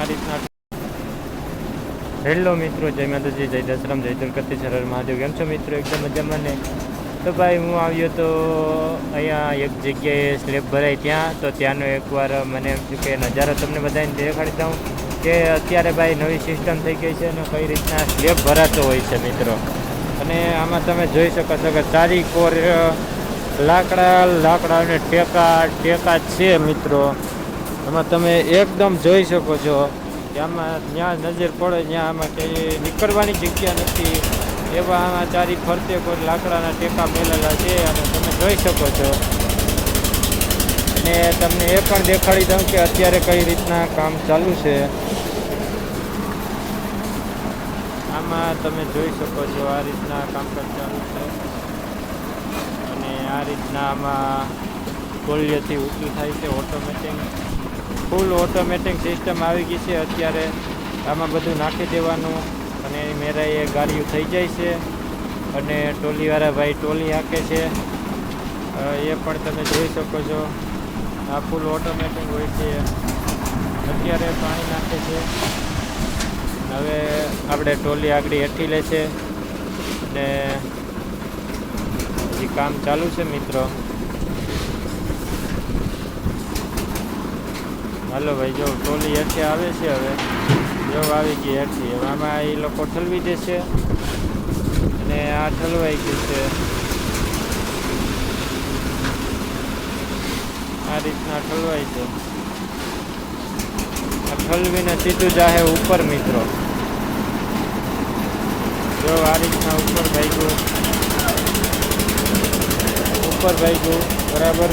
રીતના હેલો મિત્રો, જય માતાજી, જય દશરામ, જય દુર્ગતિ સરળ મહાદેવ. કેમ છો મિત્રો? એકદમ મજામાં ને? તો ભાઈ હું આવ્યો તો અહીંયા એક જગ્યાએ સ્લેબ ભરાય ત્યાં, તો ત્યાંનો એકવાર મને એમ થયું કે નજારો તમને બધાને દેખાડી દઉં કે અત્યારે ભાઈ નવી સિસ્ટમ થઈ ગઈ છે અને કઈ રીતના સ્લેબ ભરાતો હોય છે મિત્રો. અને આમાં તમે જોઈ શકો છો કે ચારી કોર લાકડા અને ટેકા છે મિત્રો. એમાં તમે એકદમ જોઈ શકો છો કે આમાં જ્યાં નજર પડે ત્યાં આમાં કંઈ નીકળવાની જગ્યા નથી એવા આમાં ચારી ફરતે કોઈ લાકડાના ટેકા મેલેલા છે અને તમે જોઈ શકો છો. અને તમને એ પણ દેખાડી દઉં કે અત્યારે કઈ રીતના કામ ચાલુ છે. આમાં તમે જોઈ શકો છો આ રીતના કામકાજ ચાલુ છે અને આ રીતના આમાં કોલિયાથી ઊંચું થાય છે. ઓટોમેટિક ફૂલ ઓટોમેટિક સિસ્ટમ આવી ગઈ છે અત્યારે. આમાં બધું નાખી દેવાનું અને મેરાએ ગાડીઓ થઈ જાય છે અને ટોલીવાળા ભાઈ ટોલી હાંકે છે એ પણ તમે જોઈ શકો છો. આ ફૂલ ઓટોમેટિક હોય છે. અત્યારે પાણી નાખે છે. હવે આપણે ટોલી આગળ હેઠી લે છે અને હજી કામ ચાલુ છે મિત્રો. હાલો ભાઈ, જો ટોલી હેઠે આવે છે. હવે જો આવી ગઈ હેઠી. હવે આમાં એ લોકો ઠલવી દેશે અને આ ઠલવાઈ ગયું છે. આ રીતના ઠલવાય છે. આ ઠલવીને સીધું જાહે ઉપર મિત્રો. જો આ રીતના ઉપર ભાગ્યું બરાબર.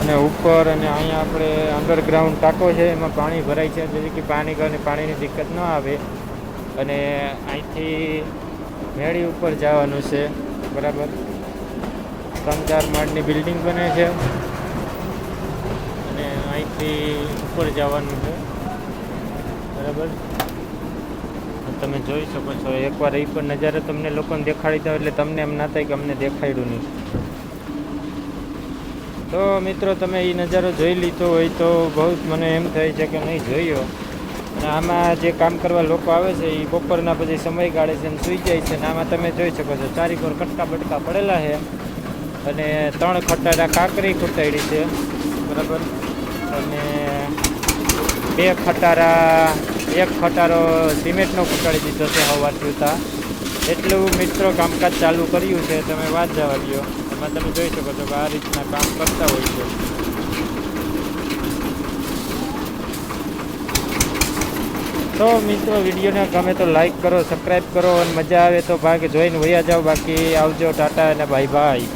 અને ઉપર અને અહીંયા આપણે અંડરગ્રાઉન્ડ ટાંકો છે, એમાં પાણી ભરાય છે જેથી કે પાણીની દિક્કત ન આવે. અને અહીંથી મેળી ઉપર જવાનું છે બરાબર. 3-4 માળની બિલ્ડિંગ બને છે અને અહીંથી ઉપર જવાનું છે બરાબર. તમે જોઈ શકો છો. એકવાર એ પણ નજારો તમને લોકોને દેખાડી દો એટલે તમને એમ ના થાય કે અમને દેખાડ્યું નહીં. તો મિત્રો, તમે એ નજારો જોઈ લીધો હોય તો બહુ મને એમ થાય છે કે નહીં જોયો. અને આમાં જે કામ કરવા લોકો આવે છે એ બપોરના પછી સમય ગાળે છે અને સૂઈ જાય છે. અને આમાં તમે જોઈ શકો છો ચારી કોર કટકા બટકા પડેલા છે અને 3 ખટારા કાંકરી ખૂટાડી છે બરાબર. અને 1 ખટારો સિમેન્ટનો ખૂટાડી દીધો છે હવારથી ઉતા. એટલું મિત્રો કામકાજ ચાલુ કર્યું છે. તમે વાત જવા દો. એમાં તમે જોઈ શકો છો કે આ રીતના કામ કરતા હોય છે. તો મિત્રો, વિડીયોને ગમે તો લાઈક કરો, સબસ્ક્રાઈબ કરો અને મજા આવે તો ભાગે જોઈને વયા જાઓ. બાકી આવજો, ટાટા અને બાય બાય.